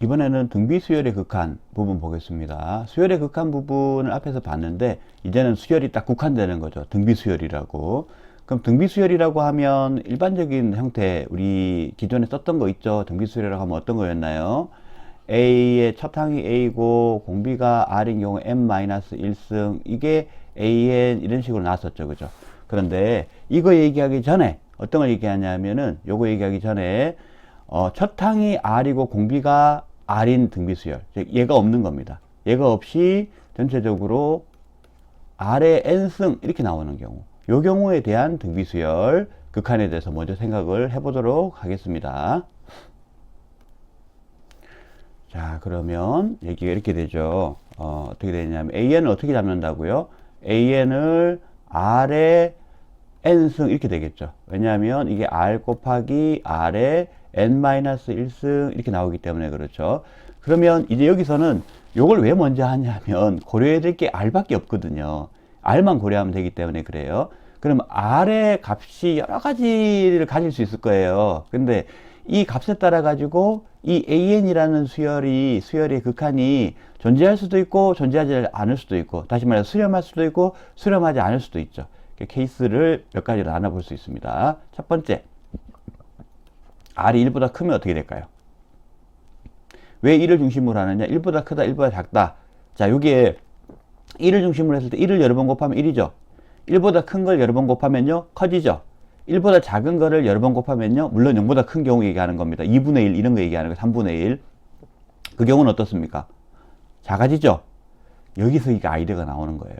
이번에는 등비 수열의 극한 부분 보겠습니다. 수열의 극한 부분을 앞에서 봤는데 이제는 수열이 딱 국한되는 거죠. 등비 수열이라고. 그럼 등비 수열이라고 하면 일반적인 형태, 우리 기존에 썼던 거 있죠. 등비 수열이라고 하면 어떤 거였나요? A의 첫 항이 A고 공비가 R인 경우 n-1승, 이게 AN 이런 식으로 나왔었죠. 그죠? 그런데 이거 얘기하기 전에 어떤 걸 얘기하냐면은 요거 얘기하기 전에 첫 항이 R이고 공비가 R인 등비수열, 얘가 없는 겁니다. 얘가 없이 전체적으로 R의 n승 이렇게 나오는 경우, 요 경우에 대한 등비수열 극한에 대해서 먼저 생각을 해보도록 하겠습니다. 자, 그러면 얘기가 이렇게 되죠. 어떻게 되냐면 AN을 어떻게 잡는다고요? AN을 R의 n승 이렇게 되겠죠. 왜냐하면 이게 R 곱하기 R의 n-1승 이렇게 나오기 때문에 그렇죠. 그러면 이제 여기서는 요걸 왜 먼저 하냐면 고려해야 될 게 R밖에 없거든요. R만 고려하면 되기 때문에 그래요. 그럼 R의 값이 여러 가지를 가질 수 있을 거예요. 근데 이 값에 따라 가지고 이 AN이라는 수열의 극한이 존재할 수도 있고 존재하지 않을 수도 있고, 다시 말해서 수렴할 수도 있고 수렴하지 않을 수도 있죠. 케이스를 몇 가지로 나눠볼 수 있습니다. 첫 번째, R이 1보다 크면 어떻게 될까요? 왜 1을 중심으로 하느냐? 1보다 크다, 1보다 작다. 자, 여기에 1을 중심으로 했을 때 1을 여러 번 곱하면 1이죠. 1보다 큰 걸 여러 번 곱하면요, 커지죠. 1보다 작은 거를 여러 번 곱하면요, 물론 0보다 큰 경우 얘기하는 겁니다. 2분의 1 이런 거 얘기하는 거, 3분의 1. 그 경우는 어떻습니까? 작아지죠? 여기서 이게 아이디어가 나오는 거예요.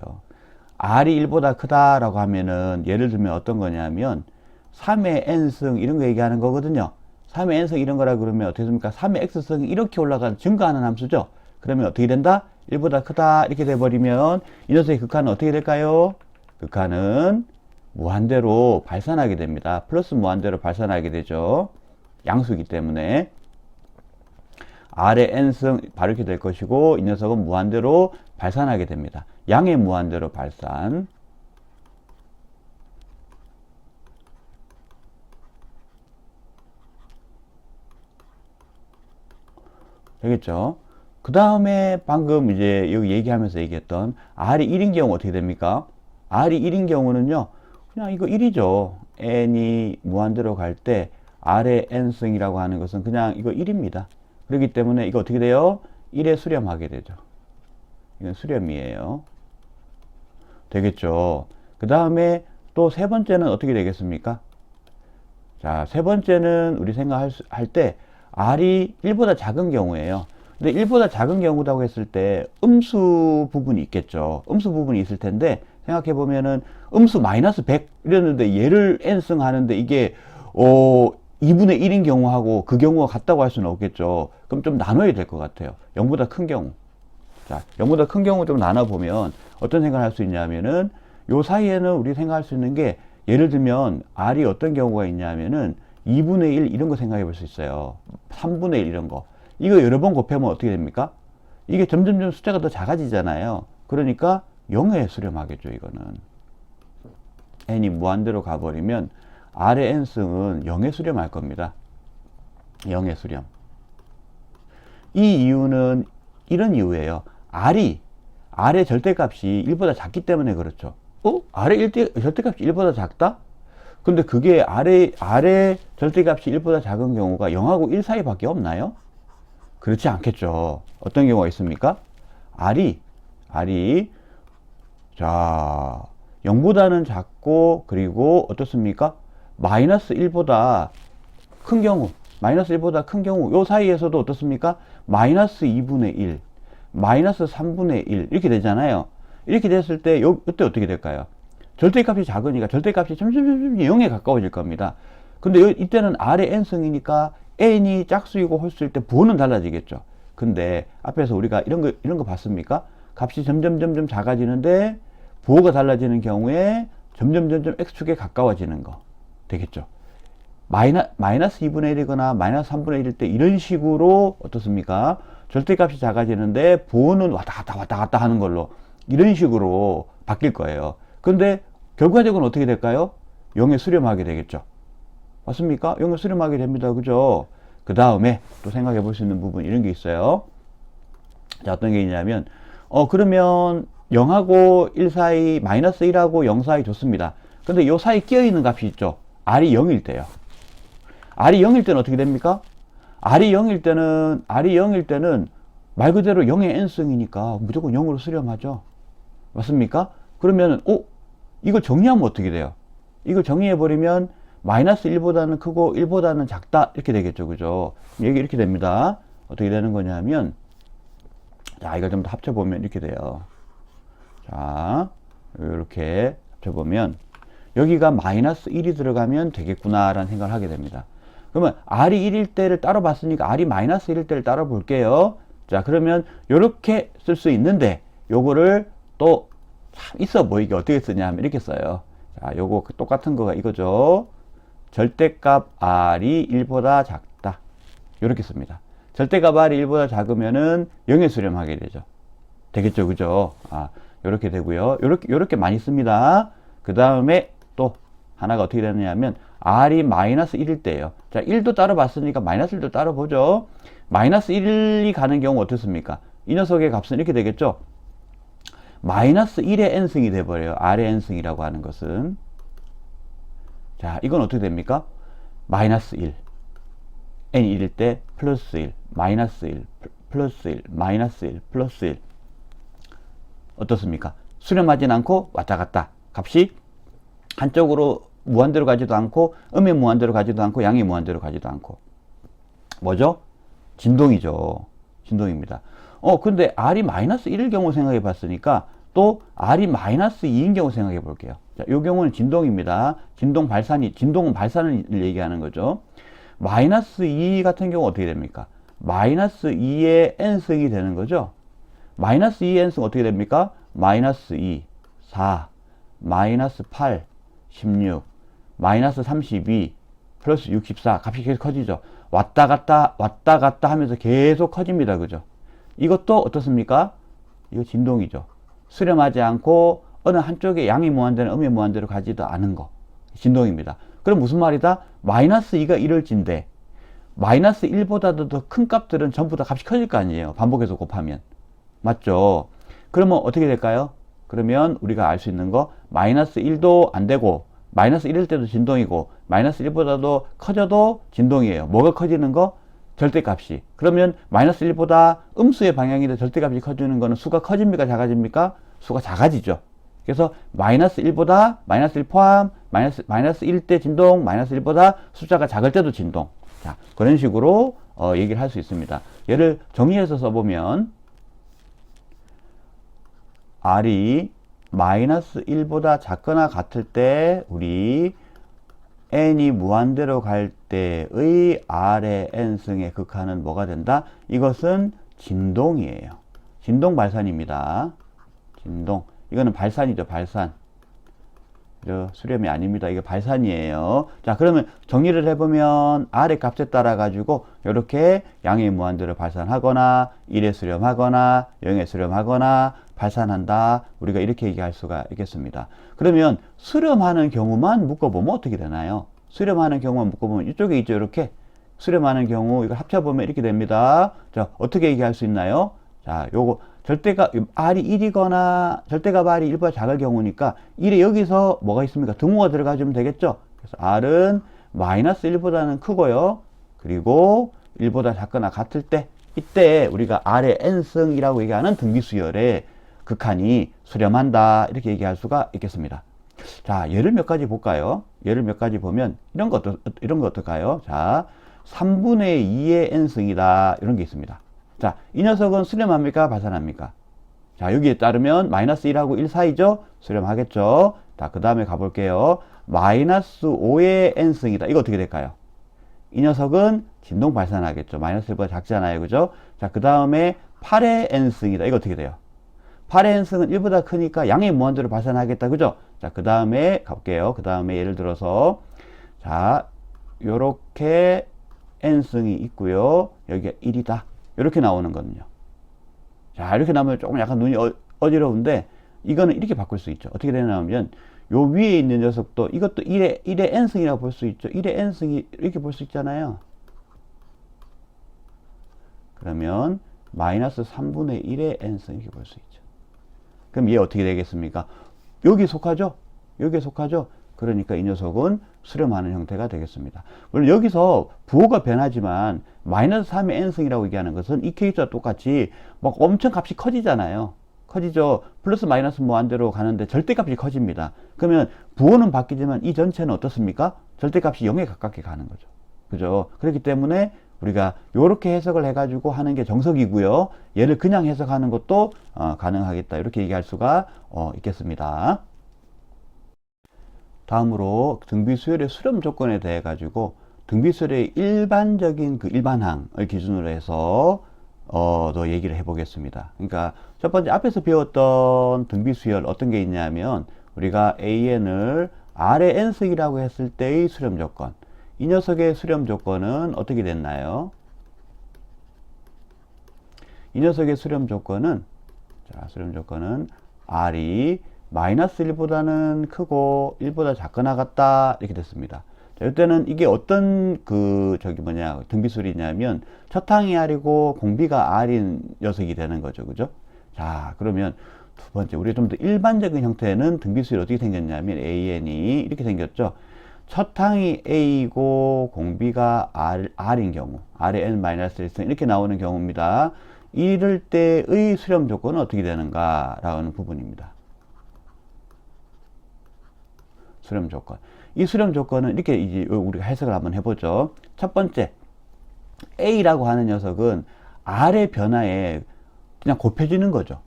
R이 1보다 크다라고 하면은 예를 들면 어떤 거냐면 3의 n승 이런 거 얘기하는 거거든요. 3의 n승 이런 거라 그러면 어떻게 됩니까? 3의 x승이 이렇게 올라가는 증가하는 함수죠. 그러면 어떻게 된다? 1보다 크다 이렇게 돼버리면 이 녀석의 극한은 어떻게 될까요? 극한은 무한대로 발산하게 됩니다. 플러스 무한대로 발산하게 되죠. 양수이기 때문에 R의 n승 바로 이렇게 될 것이고, 이 녀석은 무한대로 발산하게 됩니다. 양의 무한대로 발산. 되겠죠? 그 다음에 방금 이제 여기 얘기하면서 얘기했던 R이 1인 경우 어떻게 됩니까? R이 1인 경우는요, 그냥 이거 1이죠. n이 무한대로 갈 때 R의 n승이라고 하는 것은 그냥 이거 1입니다. 그렇기 때문에 이거 어떻게 돼요? 1에 수렴하게 되죠. 이건 수렴이에요. 되겠죠. 그 다음에 또 세 번째는 어떻게 되겠습니까? 자, 세 번째는 우리 생각할 때 R이 1보다 작은 경우예요. 근데 1보다 작은 경우라고 했을 때 음수 부분이 있겠죠. 음수 부분이 있을 텐데 생각해 보면은 음수 마이너스 100 이랬는데 얘를 n승 하는데 이게 2분의 1인 경우하고 그 경우가 같다고 할 수는 없겠죠. 그럼 좀 나눠야 될 것 같아요. 0보다 큰 경우. 자, 0보다 큰 경우 좀 나눠보면 어떤 생각을 할 수 있냐면은 요 사이에는 우리 생각할 수 있는 게, 예를 들면 R이 어떤 경우가 있냐면은 2분의 1 이런 거 생각해 볼 수 있어요. 3분의 1 이런 거. 이거 여러 번 곱하면 어떻게 됩니까? 이게 점점점 숫자가 더 작아지잖아요. 그러니까 0에 수렴하겠죠, 이거는. n이 무한대로 가버리면 R의 n승은 0에 수렴할 겁니다. 0에 수렴. 이 이유는 이런 이유예요. R의 절대값이 1보다 작기 때문에 그렇죠. R의 절대값이 1보다 작다? 근데 그게 R의 절대값이 1보다 작은 경우가 0하고 1 사이밖에 없나요? 그렇지 않겠죠. 어떤 경우가 있습니까? R이 자, 0보다는 작고, 그리고 어떻습니까? 마이너스 1보다 큰 경우, 요 사이에서도 어떻습니까? 마이너스 2분의 1, 마이너스 3분의 1 이렇게 되잖아요. 이렇게 됐을 때 이때 어떻게 될까요? 절대값이 작으니까 절대값이 점점 0에 가까워질 겁니다. 근데 이때는 R의 n승이니까 n이 짝수이고 홀수일 때 부호는 달라지겠죠. 근데 앞에서 우리가 이런 거 봤습니까? 값이 점점 작아지는데 부호가 달라지는 경우에 점점 x축에 가까워지는 거 되겠죠. 마이너스 2분의 1이거나 마이너스 3분의 1일 때 이런 식으로 어떻습니까? 절대값이 작아지는데 부호는 왔다 갔다 하는 걸로 이런 식으로 바뀔 거예요. 근데 결과적으로 어떻게 될까요? 0에 수렴하게 되겠죠. 맞습니까? 0에 수렴하게 됩니다. 그죠? 그 다음에 또 생각해 볼 수 있는 부분 이런 게 있어요. 자, 어떤 게 있냐면, 그러면 0하고 1 사이, 마이너스 1하고 0 사이 좋습니다. 근데 요 사이 끼어 있는 값이 있죠. R이 0일 때요. R이 0일 때는 어떻게 됩니까? R이 0일 때는 말 그대로 0의 n승이니까 무조건 0으로 수렴하죠. 맞습니까? 그러면, 이걸 정리하면 어떻게 돼요? 이걸 정리해버리면 마이너스 1보다는 크고 1보다는 작다. 이렇게 되겠죠. 그죠? 얘기 이렇게 됩니다. 어떻게 되는 거냐면, 자, 이걸 좀 더 합쳐보면 이렇게 돼요. 자, 이렇게 합쳐보면, 여기가 마이너스 1이 들어가면 되겠구나라는 생각을 하게 됩니다. 그러면 R이 1일 때를 따로 봤으니까 R이 마이너스 1일 때를 따로 볼게요. 자, 그러면 이렇게 쓸 수 있는데, 요거를 또 참 있어 보이게 어떻게 쓰냐면 이렇게 써요. 자, 요거 똑같은 거가 이거죠. 절대값 R이 1보다 작다. 요렇게 씁니다. 절대값 R이 1보다 작으면은 0에 수렴하게 되죠. 되겠죠, 그죠? 요렇게 되고요. 요렇게 많이 씁니다. 그 다음에 또 하나가 어떻게 되느냐면 R이 마이너스 1일 때예요. 자, 1도 따로 봤으니까 마이너스 1도 따로 보죠. 마이너스 1이 가는 경우 어떻습니까? 이 녀석의 값은 이렇게 되겠죠. 마이너스 1의 n승이 돼버려요. R의 n승이라고 하는 것은. 자, 이건 어떻게 됩니까? 마이너스 1. n이 1일 때 플러스 1, 마이너스 1, 플러스 1, 마이너스 1, 플러스 1. 어떻습니까? 수렴하진 않고 왔다 갔다. 값이 한쪽으로 무한대로 가지도 않고 음의 무한대로 가지도 않고 양의 무한대로 가지도 않고. 뭐죠? 진동이죠. 진동입니다. 근데 R이 마이너스 1일 경우 생각해 봤으니까 또 R이 마이너스 2인 경우 생각해 볼게요. 자, 이 경우는 진동입니다. 진동은 발산을 얘기하는 거죠. 마이너스 2 같은 경우 어떻게 됩니까? 마이너스 2의 n승이 되는 거죠. 마이너스 2의 n승 어떻게 됩니까? 마이너스 2, 4, 마이너스 8, 16, 마이너스 32, 플러스 64. 값이 계속 커지죠. 왔다 갔다 하면서 계속 커집니다. 그죠? 이것도 어떻습니까? 이거 진동이죠. 수렴하지 않고 어느 한쪽에 양이 무한대는 음의 무한대로 가지도 않은 거. 진동입니다. 그럼 무슨 말이다? 마이너스 2가 1을 진데 마이너스 1보다도 더 큰 값들은 전부 다 값이 커질 거 아니에요. 반복해서 곱하면. 맞죠? 그러면 어떻게 될까요? 그러면 우리가 알 수 있는 거 마이너스 1도 안 되고 마이너스 1일 때도 진동이고 마이너스 1보다도 커져도 진동이에요. 뭐가 커지는 거? 절대값이. 그러면 마이너스 1보다 음수의 방향인데 절대값이 커지는 거는 수가 커집니까? 작아집니까? 수가 작아지죠. 그래서 마이너스 1보다 마이너스 1 포함 마이너스 1일 때 진동, 마이너스 1보다 숫자가 작을 때도 진동. 자, 그런 식으로 얘기를 할 수 있습니다. 얘를 정리해서 써보면 R이 마이너스 1보다 작거나 같을 때 우리 n이 무한대로 갈 때의 R의 n승의 극한은 뭐가 된다? 이것은 진동이에요. 진동 발산입니다. 진동. 이거는 발산이죠. 발산. 수렴이 아닙니다. 이게 발산이에요. 자, 그러면 정리를 해보면 R의 값에 따라 가지고 이렇게 양의 무한대로 발산하거나 1에 수렴하거나 0에 수렴하거나 발산한다. 우리가 이렇게 얘기할 수가 있겠습니다. 그러면 수렴하는 경우만 묶어보면 어떻게 되나요? 수렴하는 경우만 묶어보면 이쪽에 있죠. 이렇게 수렴하는 경우 이걸 합쳐보면 이렇게 됩니다. 자, 어떻게 얘기할 수 있나요? 자, 요거 절대값 R이 1이거나 절대값 R이 1보다 작을 경우니까 1에 여기서 뭐가 있습니까? 등호가 들어가주면 되겠죠? 그래서 R은 마이너스 1보다는 크고요. 그리고 1보다 작거나 같을 때 이때 우리가 R의 n승이라고 얘기하는 등비수열의 극한이 수렴한다. 이렇게 얘기할 수가 있겠습니다. 자, 예를 몇 가지 볼까요? 예를 몇 가지 보면 이런 거 어떨까요? 자, 3분의 2의 n승이다. 이런 게 있습니다. 자, 이 녀석은 수렴합니까? 발산합니까? 자, 여기에 따르면 마이너스 1하고 1 사이죠? 수렴하겠죠? 자, 그 다음에 가볼게요. 마이너스 5의 n승이다. 이거 어떻게 될까요? 이 녀석은 진동 발산하겠죠. 마이너스 1보다 작잖아요. 그죠? 자, 그 다음에 8의 n승이다. 이거 어떻게 돼요? 8의 n승은 1보다 크니까 양의 무한대로 발산하겠다. 그죠? 자, 그 다음에 가볼게요. 그 다음에 예를 들어서 자, 요렇게 n승이 있고요. 여기가 1이다. 이렇게 나오는 거는요. 자, 이렇게 나오면 조금 약간 눈이 어지러운데 이거는 이렇게 바꿀 수 있죠. 어떻게 되냐면 요 위에 있는 녀석도 이것도 1의 n승이라고 볼 수 있죠. 1의 n승이 이렇게 볼 수 있잖아요. 그러면 마이너스 3분의 1의 n승 이렇게 볼 수 있죠. 그럼 얘 어떻게 되겠습니까? 여기 속하죠? 여기에 속하죠? 그러니까 이 녀석은 수렴하는 형태가 되겠습니다. 물론 여기서 부호가 변하지만 마이너스 3의 n승이라고 얘기하는 것은 이 케이스와 똑같이 막 엄청 값이 커지잖아요. 커지죠. 플러스 마이너스 무한대로 가는데 절대값이 커집니다. 그러면 부호는 바뀌지만 이 전체는 어떻습니까? 절대값이 0에 가깝게 가는 거죠. 그죠? 그렇기 때문에 우리가 이렇게 해석을 해가지고 하는 게 정석이고요. 얘를 그냥 해석하는 것도 가능하겠다. 이렇게 얘기할 수가 있겠습니다. 다음으로 등비수열의 수렴 조건에 대해 가지고 등비수열의 일반적인 그 일반항을 기준으로 해서 더 얘기를 해보겠습니다. 그러니까 첫 번째 앞에서 배웠던 등비수열 어떤 게 있냐면 우리가 AN을 R의 n승이라고 했을 때의 수렴 조건, 이 녀석의 수렴 조건은 어떻게 됐나요? 이 녀석의 수렴 조건은 수렴 조건은 R이 마이너스 1보다는 크고 1보다 작거나 같다 이렇게 됐습니다. 자, 이때는 이게 어떤 등비수열이냐면 첫 항이 R이고 공비가 R인 녀석이 되는 거죠. 그죠? 자, 그러면 두 번째, 우리가 좀 더 일반적인 형태는 등비수열이 어떻게 생겼냐면 AN이 이렇게 생겼죠. 첫 항이 A이고 공비가 R인 경우, R의 n-1승 이렇게 나오는 경우입니다. 이럴 때의 수렴 조건은 어떻게 되는가 라는 부분입니다. 수렴 조건. 이 수렴 조건은 이렇게 이제 우리가 해석을 한번 해보죠. 첫 번째, A라고 하는 녀석은 R의 변화에 그냥 곱해지는 거죠.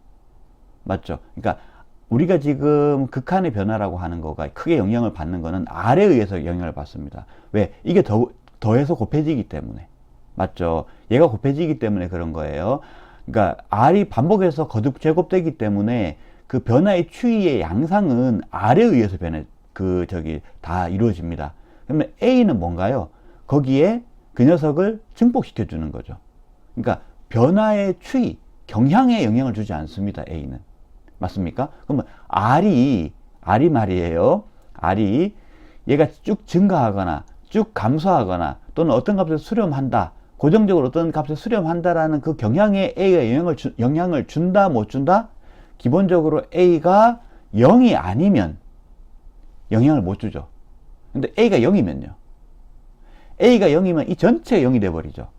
맞죠? 그러니까 우리가 지금 극한의 변화라고 하는 거가 크게 영향을 받는 거는 R에 의해서 영향을 받습니다. 왜? 이게 더해서 곱해지기 때문에. 맞죠? 얘가 곱해지기 때문에 그런 거예요. 그러니까 R이 반복해서 거듭 제곱되기 때문에 그 변화의 추이의 양상은 R에 의해서 다 이루어집니다. 그러면 A는 뭔가요? 거기에 그 녀석을 증폭시켜 주는 거죠. 그러니까 변화의 추이, 경향에 영향을 주지 않습니다. A는. 맞습니까? 그러면 R이 말이에요. R이 얘가 쭉 증가하거나 쭉 감소하거나 또는 어떤 값에 수렴한다. 고정적으로 어떤 값에 수렴한다라는 그 경향에 A가 영향을 준다, 못 준다? 기본적으로 A가 0이 아니면 영향을 못 주죠. 근데 A가 0이면요. A가 0이면 이 전체가 0이 돼버리죠.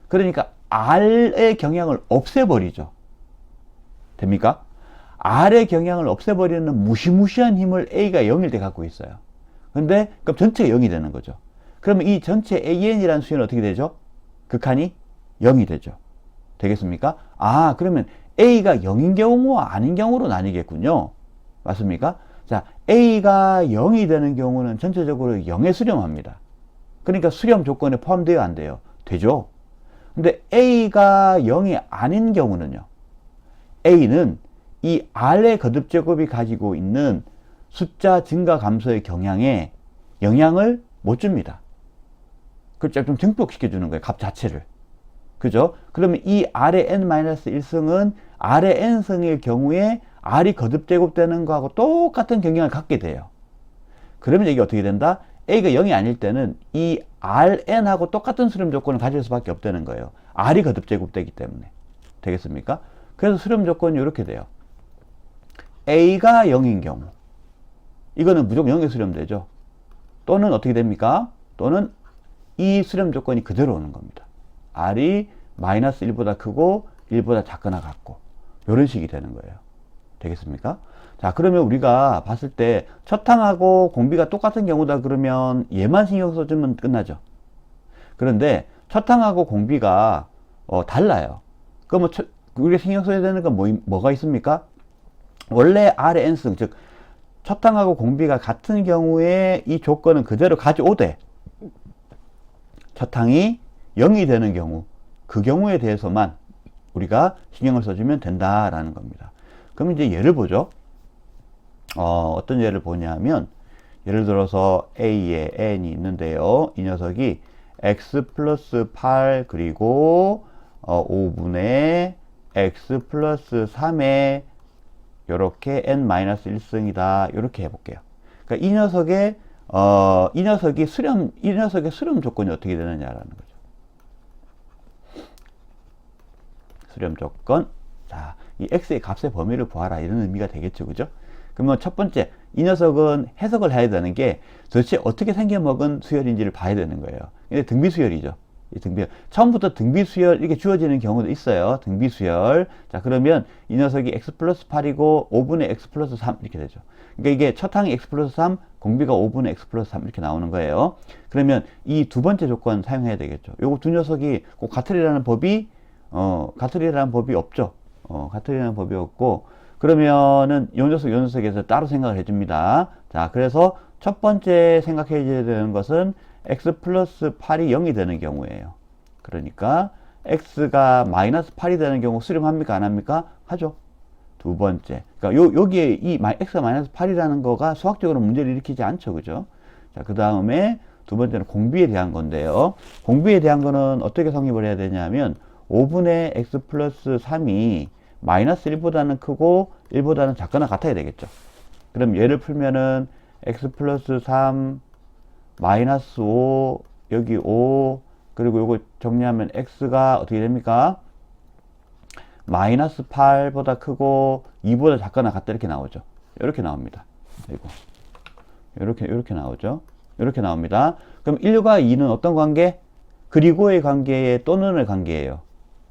그러니까 R의 경향을 없애버리죠. 됩니까? R의 경향을 없애버리는 무시무시한 힘을 A가 0일 때 갖고 있어요. 근데 그럼 전체가 0이 되는 거죠. 그러면 이 전체 AN이라는 수는 어떻게 되죠? 극한이 0이 되죠. 되겠습니까? 아, 그러면 A가 0인 경우와 아닌 경우로 나뉘겠군요. 맞습니까? 자, A가 0이 되는 경우는 전체적으로 0에 수렴합니다. 그러니까 수렴 조건에 포함되어 안 돼요? 되죠. 근데 A가 0이 아닌 경우는요. A는 이 R의 거듭제곱이 가지고 있는 숫자 증가 감소의 경향에 영향을 못 줍니다. 그걸 좀 증폭시켜주는 거예요. 값 자체를. 그죠? 그러면 이 R의 n-1승은 R의 n승일 경우에 R이 거듭제곱되는 거하고 똑같은 경향을 갖게 돼요. 그러면 이게 어떻게 된다? A가 0이 아닐 때는 이 Rn하고 똑같은 수렴 조건을 가질 수밖에 없다는 거예요. R이 거듭제곱되기 때문에. 되겠습니까? 그래서 수렴 조건이 이렇게 돼요. A가 0인 경우. 이거는 무조건 0에 수렴되죠. 또는 어떻게 됩니까? 또는 이 수렴 조건이 그대로 오는 겁니다. R이 마이너스 1보다 크고 1보다 작거나 같고 이런 식이 되는 거예요. 되겠습니까? 자, 그러면 우리가 봤을 때 첫 항하고 공비가 똑같은 경우다 그러면 얘만 신경 써주면 끝나죠. 그런데 첫 항하고 공비가 달라요. 그러면 우리가 신경 써야 되는 건 뭐가 있습니까? 원래 R의 n승, 즉 첫 항하고 공비가 같은 경우에 이 조건은 그대로 가져오되 첫 항이 0이 되는 경우, 그 경우에 대해서만 우리가 신경을 써주면 된다라는 겁니다. 그럼 이제 예를 보죠. 어떤 예를 보냐면, 예를 들어서 A에 n이 있는데요. 이 녀석이 x 플러스 8 그리고 5분의 x 플러스 3에 요렇게 n-1승이다. 요렇게 해볼게요. 그러니까 이 녀석의 수렴 조건이 어떻게 되느냐라는 거죠. 수렴 조건. 자, 이 x의 값의 범위를 구하라 이런 의미가 되겠죠, 그죠? 그러면 첫 번째, 이 녀석은 해석을 해야 되는 게 도대체 어떻게 생겨먹은 수열인지를 봐야 되는 거예요. 근데 등비수열이죠. 이 등비, 처음부터 등비수열 이렇게 주어지는 경우도 있어요. 등비수열. 자, 그러면 이 녀석이 x 플러스 8이고 5분의 x 플러스 3 이렇게 되죠. 그러니까 이게 첫 항이 x 플러스 3, 공비가 5분의 x 플러스 3 이렇게 나오는 거예요. 그러면 이 두 번째 조건 사용해야 되겠죠. 요거 두 녀석이 꼭 같으리라는 법이 같으리라는 법이 없죠. 같으리라는 법이 없고, 그러면은 요 녀석에서 따로 생각을 해줍니다. 자, 그래서 첫 번째 생각해야 되는 것은 x 플러스 8이 0이 되는 경우예요. 그러니까 x가 마이너스 8이 되는 경우 수렴합니까? 안 합니까? 하죠. 두 번째, 그러니까 여기에 이 x가 마이너스 8이라는 거가 수학적으로 문제를 일으키지 않죠, 그죠? 자, 그 다음에 두 번째는 공비에 대한 건데요. 공비에 대한 거는 어떻게 성립을 해야 되냐면 5분의 x 플러스 3이 마이너스 1보다는 크고 1보다는 작거나 같아야 되겠죠. 그럼 얘를 풀면은 x 플러스 3 마이너스 5 여기 5 그리고 요거 정리하면 x가 어떻게 됩니까? 마이너스 8보다 크고 2보다 작거나 같다 이렇게 나오죠. 이렇게 나옵니다. 이렇게 나오죠. 이렇게 나옵니다. 그럼 1과 2는 어떤 관계? 그리고의 관계에 또는의 관계예요.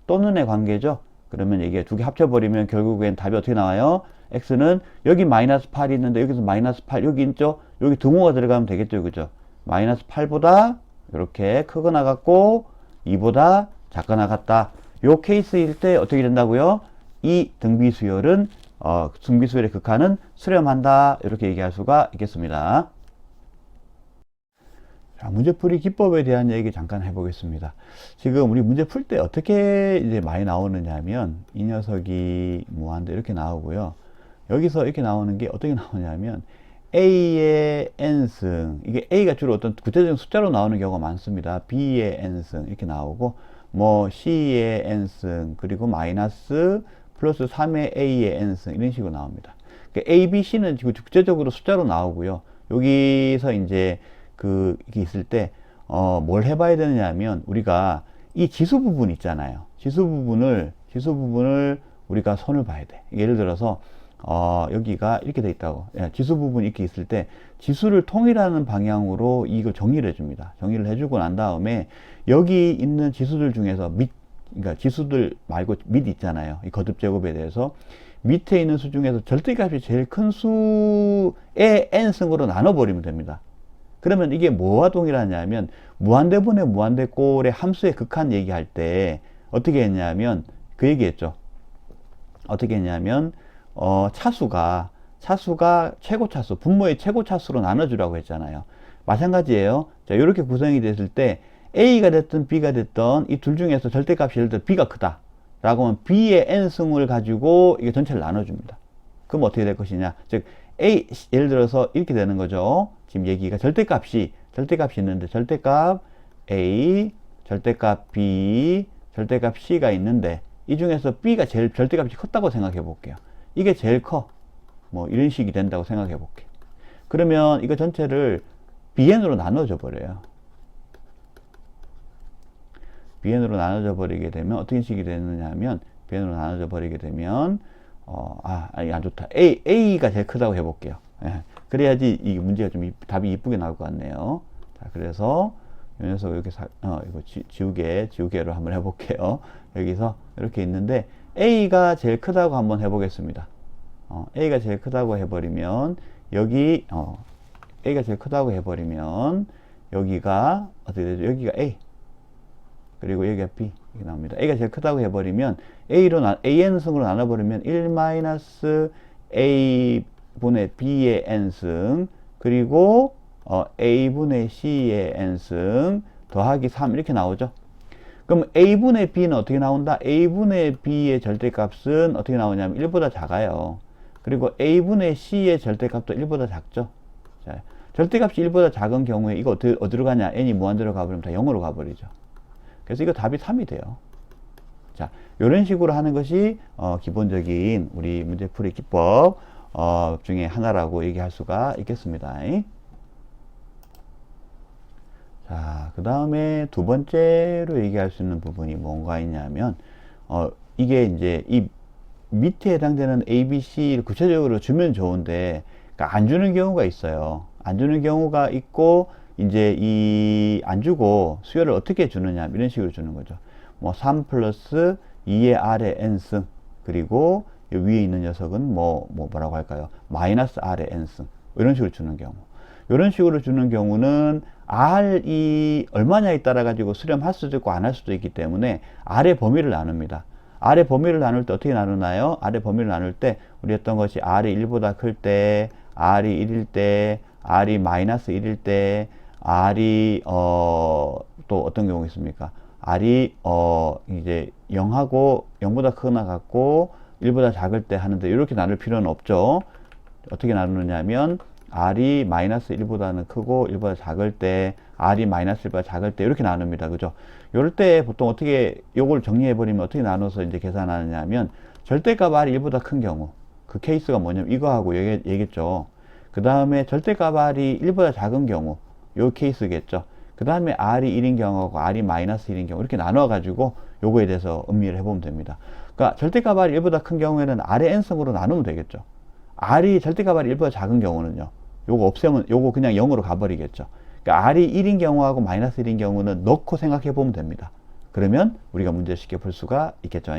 또는의 관계죠. 그러면 이게 두 개 합쳐버리면 결국엔 답이 어떻게 나와요? x는 여기 마이너스 8이 있는데 여기서 마이너스 8 여기 있죠? 여기 등호가 들어가면 되겠죠, 그죠? 마이너스 8보다 이렇게 크거나 같고 2보다 작거나 같다. 요 케이스일 때 어떻게 된다고요? 이 등비수열은 등비수열의 극한은 수렴한다. 이렇게 얘기할 수가 있겠습니다. 자, 문제풀이 기법에 대한 얘기 잠깐 해보겠습니다. 지금 우리 문제 풀 때 어떻게 이제 많이 나오느냐 하면 이 녀석이 무한대 이렇게 나오고요. 여기서 이렇게 나오는 게 어떻게 나오냐면 A의 n승, 이게 A가 주로 어떤 구체적인 숫자로 나오는 경우가 많습니다. B의 n승 이렇게 나오고 뭐 C의 n승 그리고 마이너스 플러스 3의 A의 n승 이런 식으로 나옵니다. 그러니까 A, B, C는 구체적으로 숫자로 나오고요. 여기서 이제 이게 있을 때 뭘 해봐야 되느냐 하면 우리가 이 지수 부분 있잖아요. 지수 부분을 우리가 손을 봐야 돼. 예를 들어서 여기가 이렇게 돼 있다고. 지수 부분이 이렇게 있을 때 지수를 통일하는 방향으로 이걸 정리를 해줍니다. 정리를 해주고 난 다음에 여기 있는 지수들 중에서 그러니까 지수들 말고 밑 있잖아요. 이 거듭 제곱에 대해서 밑에 있는 수 중에서 절대값이 제일 큰 수의 n승으로 나눠버리면 됩니다. 그러면 이게 뭐와 동일하냐면 무한대분의 무한대꼴의 함수의 극한 얘기할 때 어떻게 했냐면 그 얘기했죠. 어떻게 했냐면 차수가 최고 차수, 분모의 최고 차수로 나눠주라고 했잖아요. 마찬가지예요. 자, 이렇게 구성이 됐을 때 A가 됐든 B가 됐든 이 둘 중에서 절대값이 예를 들어 B가 크다 라고 하면 B의 n승을 가지고 이게 전체를 나눠줍니다. 그럼 어떻게 될 것이냐, 즉 예를 들어서 이렇게 되는 거죠. 지금 얘기가 절대값이 있는데 절대값 A, 절대값 B, 절대값 C가 있는데 이 중에서 B가 제일 절대값이 컸다고 생각해 볼게요. 이게 제일 커. 뭐 이런 식이 된다고 생각해 볼게요. 그러면 이거 전체를 Bn으로 나눠져 버려요. Bn으로 나눠져 버리게 되면 어떤 식이 되느냐 하면 Bn으로 나눠져 버리게 되면 안 좋다. A가 제일 크다고 해볼게요. 예. 그래야지 이 문제가 좀 답이 이쁘게 나올 것 같네요. 자, 그래서 이 녀석 이렇게 이거 지우개로 한번 해볼게요. 여기서 이렇게 있는데 A가 제일 크다고 한번 해보겠습니다. A가 제일 크다고 해버리면 여기 A가 제일 크다고 해버리면 여기가 어떻게 되죠? 여기가 A 그리고 여기가 B 이렇게 나옵니다. A가 제일 크다고 해버리면 AN승으로 나눠버리면 1-A분의 B의 n승 그리고 A분의 C의 n승 더하기 3 이렇게 나오죠. 그럼 A분의 B는 어떻게 나온다? A분의 B의 절대값은 어떻게 나오냐면 1보다 작아요. 그리고 A분의 C의 절대값도 1보다 작죠. 자, 절대값이 1보다 작은 경우에 이거 어디로 가냐? n이 무한대로 가버리면 다 0으로 가버리죠. 그래서 이거 답이 3이 돼요. 자, 이런 식으로 하는 것이 기본적인 우리 문제풀이 기법 중에 하나라고 얘기할 수가 있겠습니다. 자, 그 다음에 두 번째로 얘기할 수 있는 부분이 뭔가 있냐면 이게 이제 이 밑에 해당되는 A, B, C를 구체적으로 주면 좋은데, 그러니까 안 주는 경우가 있어요. 안 주는 경우가 있고, 이제 안 주고 수요를 어떻게 주느냐, 이런 식으로 주는 거죠. 뭐, 3 플러스 2의 R의 N승, 그리고 이 위에 있는 녀석은 뭐라고 할까요? 마이너스 R의 N승. 이런 식으로 주는 경우. 이런 식으로 주는 경우는 R이 얼마냐에 따라 가지고 수렴할 수도 있고 안 할 수도 있기 때문에 R의 범위를 나눕니다. R의 범위를 나눌 때 어떻게 나누나요? R의 범위를 나눌 때 우리 했던 것이 R이 1보다 클 때, R이 1일 때, R이 마이너스 1일 때, R이 또 어떤 경우 있습니까? R이 이제 0하고 0보다 크거나 같고 1보다 작을 때 하는데 이렇게 나눌 필요는 없죠. 어떻게 나누느냐면 R이 마이너스 1보다는 크고 1보다 작을 때, R이 마이너스 1보다 작을 때 이렇게 나눕니다. 그죠? 이럴 때 보통 어떻게 요걸 정리해 버리면 어떻게 나눠서 이제 계산하느냐면 절대값 R이 1보다 큰 경우, 그 케이스가 뭐냐면 이거하고 얘기했죠. 그 다음에 절대값 R이 1보다 작은 경우, 요 케이스겠죠. 그 다음에 R이 1인 경우하고 R이 마이너스 1인 경우 이렇게 나눠 가지고 요거에 대해서 음미를 해보면 됩니다. 그러니까 절대값 R이 1보다 큰 경우에는 R의 n승으로 나누면 되겠죠. R이 절대값 R이 1보다 작은 경우는요, 요거 없애면 요거 그냥 0으로 가버리겠죠. 그러니까 R이 1인 경우하고 마이너스 1인 경우는 넣고 생각해 보면 됩니다. 그러면 우리가 문제 쉽게 풀 수가 있겠죠.